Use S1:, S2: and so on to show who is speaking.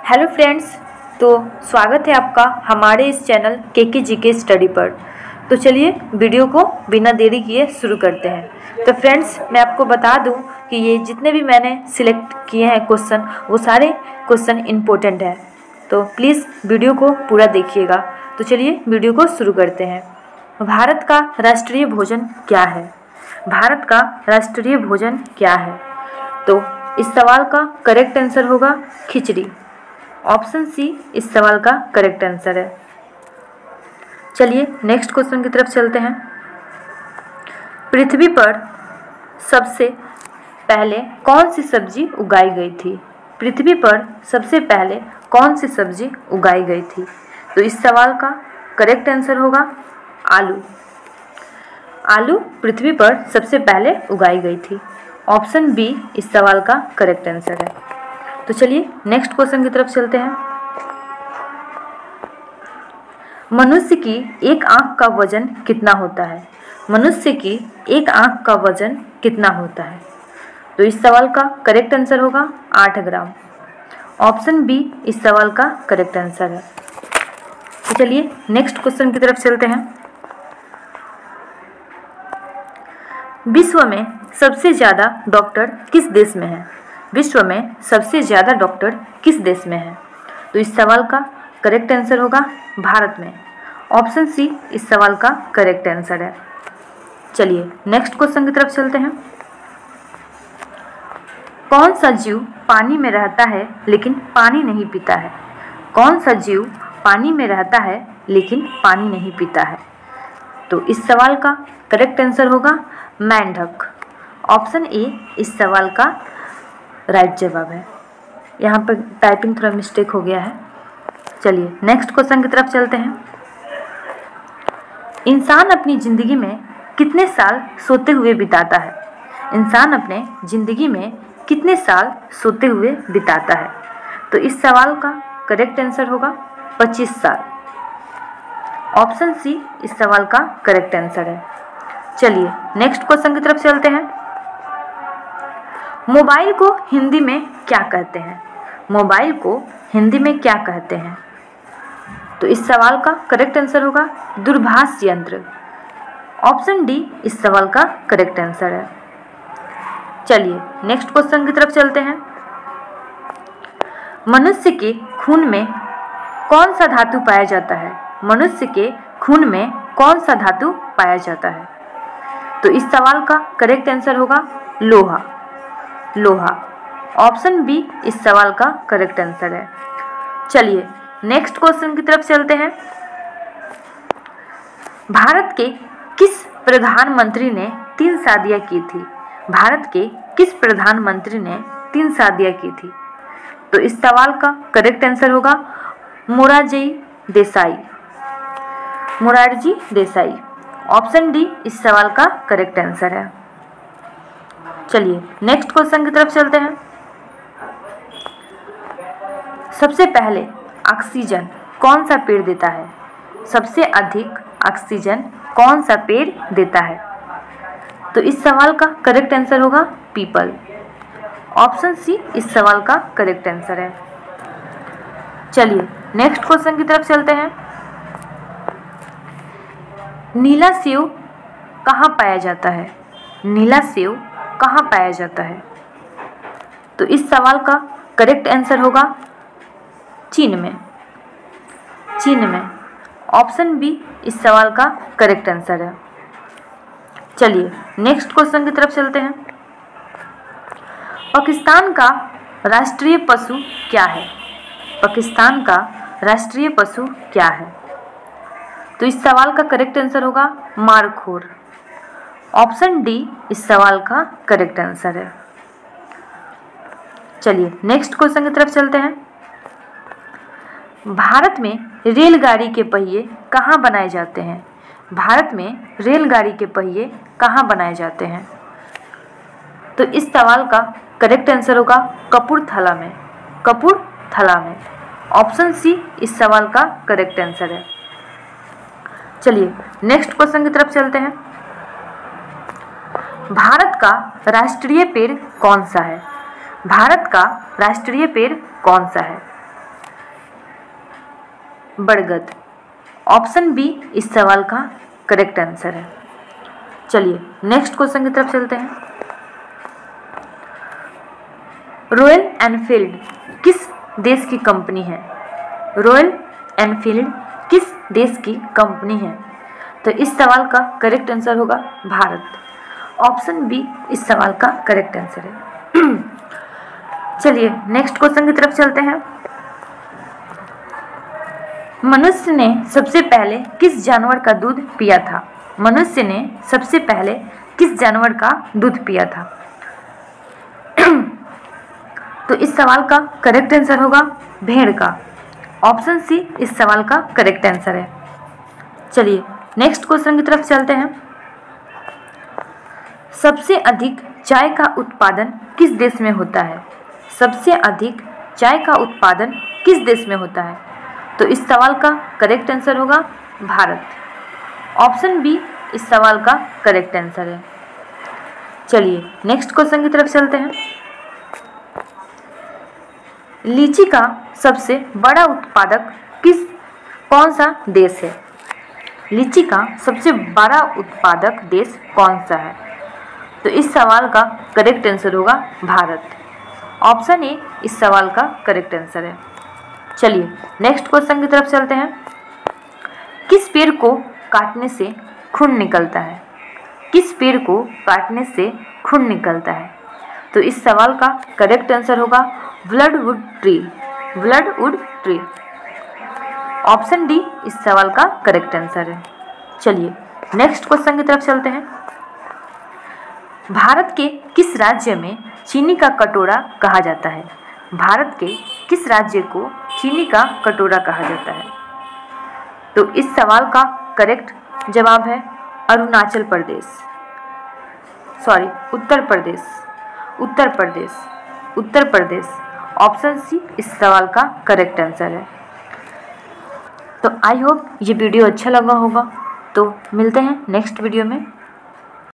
S1: Hello friends, तो स्वागत है आपका हमारे इस चैनल के जीके स्टडी पर। तो चलिए वीडियो को बिना देरी किए शुरू करते हैं। तो फ्रेंड्स, मैं आपको बता दूं कि ये जितने भी मैंने सिलेक्ट किए हैं क्वेश्चन, वो सारे क्वेश्चन इम्पोर्टेंट हैं। तो प्लीज़ वीडियो को पूरा देखिएगा। तो चलिए वीडियो को शुरू करते हैं। भारत का राष्ट्रीय भोजन क्या है? भारत का राष्ट्रीय भोजन क्या है? तो इस सवाल का करेक्ट आंसर होगा खिचड़ी। ऑप्शन सी इस सवाल का करेक्ट आंसर है। चलिए नेक्स्ट क्वेश्चन की तरफ चलते हैं। पृथ्वी पर सबसे पहले कौन सी सब्जी उगाई गई थी? पृथ्वी पर सबसे पहले कौन सी सब्जी उगाई गई थी? तो इस सवाल का करेक्ट आंसर होगा आलू। आलू पृथ्वी पर सबसे पहले उगाई गई थी। ऑप्शन बी इस सवाल का करेक्ट आंसर है। तो चलिए नेक्स्ट क्वेश्चन की तरफ चलते हैं। मनुष्य की एक आंख का वजन कितना होता है? मनुष्य की एक आंख का वजन कितना होता है? तो इस सवाल का करेक्ट आंसर होगा 8 ग्राम। ऑप्शन बी इस सवाल का करेक्ट आंसर है। तो चलिए नेक्स्ट क्वेश्चन की तरफ चलते हैं। विश्व में सबसे ज़्यादा डॉक्टर किस देश में हैं? विश्व में सबसे ज़्यादा डॉक्टर किस देश में हैं? तो इस सवाल का करेक्ट आंसर होगा भारत में। ऑप्शन सी इस सवाल का करेक्ट आंसर है। चलिए नेक्स्ट क्वेश्चन की तरफ चलते हैं। कौन सा जीव पानी में रहता है लेकिन पानी नहीं पीता है? कौन सा जीव पानी में रहता है लेकिन पानी नहीं पीता है? तो इस सवाल का करेक्ट आंसर होगा मेंढक। ऑप्शन ए इस सवाल का राइट जवाब है। यहाँ पर टाइपिंग थोड़ा मिस्टेक हो गया है। चलिए नेक्स्ट क्वेश्चन की तरफ चलते हैं। इंसान अपनी ज़िंदगी में कितने साल सोते हुए बिताता है? इंसान अपने ज़िंदगी में कितने साल सोते हुए बिताता है? तो इस सवाल का करेक्ट आंसर होगा 25 साल। ऑप्शन सी इस सवाल का करेक्ट आंसर है। चलिए नेक्स्ट क्वेश्चन की तरफ चलते हैं। मोबाइल को हिंदी में क्या कहते हैं? मोबाइल को हिंदी में क्या कहते हैं? तो इस सवाल का करेक्ट आंसर होगा दूरभाष यंत्र। ऑप्शन डी इस सवाल का करेक्ट आंसर है। चलिए नेक्स्ट क्वेश्चन की तरफ चलते हैं। मनुष्य के खून में कौन सा धातु पाया जाता है? मनुष्य के खून में कौन सा धातु पाया जाता है? तो इस सवाल का करेक्ट आंसर होगा लोहा। लोहा। ऑप्शन बी इस सवाल का करेक्ट आंसर है। चलिए नेक्स्ट क्वेश्चन की तरफ चलते हैं। भारत के किस प्रधानमंत्री ने 3 शादियां की थी? भारत के किस प्रधानमंत्री ने 3 शादियां की थी? तो इस सवाल का करेक्ट आंसर होगा मोरारजी देसाई। मोरारजी देसाई। ऑप्शन डी इस सवाल का करेक्ट आंसर है। चलिए नेक्स्ट क्वेश्चन की तरफ चलते हैं। सबसे पहले ऑक्सीजन कौन सा पेड़ देता है? सबसे अधिक ऑक्सीजन कौन सा पेड़ देता है? तो इस सवाल का करेक्ट आंसर होगा पीपल। ऑप्शन सी इस सवाल का करेक्ट आंसर है। चलिए नेक्स्ट क्वेश्चन की तरफ चलते हैं। नीला सेव कहाँ पाया जाता है? नीला सेव कहाँ पाया जाता है? तो इस सवाल का करेक्ट आंसर होगा चीन में। चीन में। ऑप्शन बी इस सवाल का करेक्ट आंसर है। चलिए नेक्स्ट क्वेश्चन की तरफ चलते हैं। पाकिस्तान का राष्ट्रीय पशु क्या है? पाकिस्तान का राष्ट्रीय पशु क्या है? तो इस सवाल का करेक्ट आंसर होगा मारखोर। ऑप्शन डी इस सवाल का करेक्ट आंसर है। चलिए नेक्स्ट क्वेश्चन की तरफ चलते हैं। भारत में रेलगाड़ी के पहिए कहाँ बनाए जाते हैं? भारत में रेलगाड़ी के पहिए कहाँ बनाए जाते हैं? तो इस सवाल का करेक्ट आंसर होगा कपूरथला में। कपूरथला में। ऑप्शन सी इस सवाल का करेक्ट आंसर है। चलिए नेक्स्ट क्वेश्चन की तरफ चलते हैं। भारत का राष्ट्रीय पेड़ कौन सा है? भारत का राष्ट्रीय पेड़ कौन सा है? बरगद। ऑप्शन बी इस सवाल का करेक्ट आंसर है। चलिए नेक्स्ट क्वेश्चन की तरफ चलते हैं। रॉयल एनफील्ड किस देश की कंपनी है? रॉयल एनफील्ड किस देश की कंपनी है? तो इस सवाल का करेक्ट आंसर होगा भारत। ऑप्शन बी इस सवाल का करेक्ट आंसर है। चलिए नेक्स्ट क्वेश्चन की तरफ चलते हैं। मनुष्य ने सबसे पहले किस जानवर का दूध पिया था? मनुष्य ने सबसे पहले किस जानवर का दूध पिया था? तो इस सवाल का करेक्ट आंसर होगा भेड़ का। ऑप्शन सी इस सवाल का करेक्ट आंसर है। चलिए नेक्स्ट क्वेश्चन की तरफ चलते हैं। सबसे अधिक चाय का उत्पादन किस देश में होता है? सबसे अधिक चाय का उत्पादन किस देश में होता है? तो इस सवाल का करेक्ट आंसर होगा भारत। ऑप्शन बी इस सवाल का करेक्ट आंसर है। चलिए नेक्स्ट क्वेश्चन की तरफ चलते हैं। लीची का सबसे बड़ा उत्पादक कौन सा देश है? लीची का सबसे बड़ा उत्पादक देश कौन सा है? तो इस सवाल का करेक्ट आंसर होगा भारत। ऑप्शन ए इस सवाल का करेक्ट आंसर है। चलिए नेक्स्ट क्वेश्चन की तरफ चलते हैं। किस पेड़ को काटने से खून निकलता है? किस पेड़ को काटने से खून निकलता है? तो इस सवाल का करेक्ट आंसर होगा ब्लडवुड ट्री। ब्लडवुड ट्री। ऑप्शन डी इस सवाल का करेक्ट आंसर है। चलिए नेक्स्ट क्वेश्चन की तरफ चलते हैं। भारत के किस राज्य में चीनी का कटोरा कहा जाता है? भारत के किस राज्य को चीनी का कटोरा कहा जाता है? तो इस सवाल का करेक्ट जवाब है Arunachal Pradesh, sorry Uttar Pradesh. Uttar Pradesh, Uttar Pradesh. Option C इस सवाल का करेक्ट आंसर है। तो आई होप ये वीडियो अच्छा लगा होगा। तो मिलते हैं नेक्स्ट वीडियो में।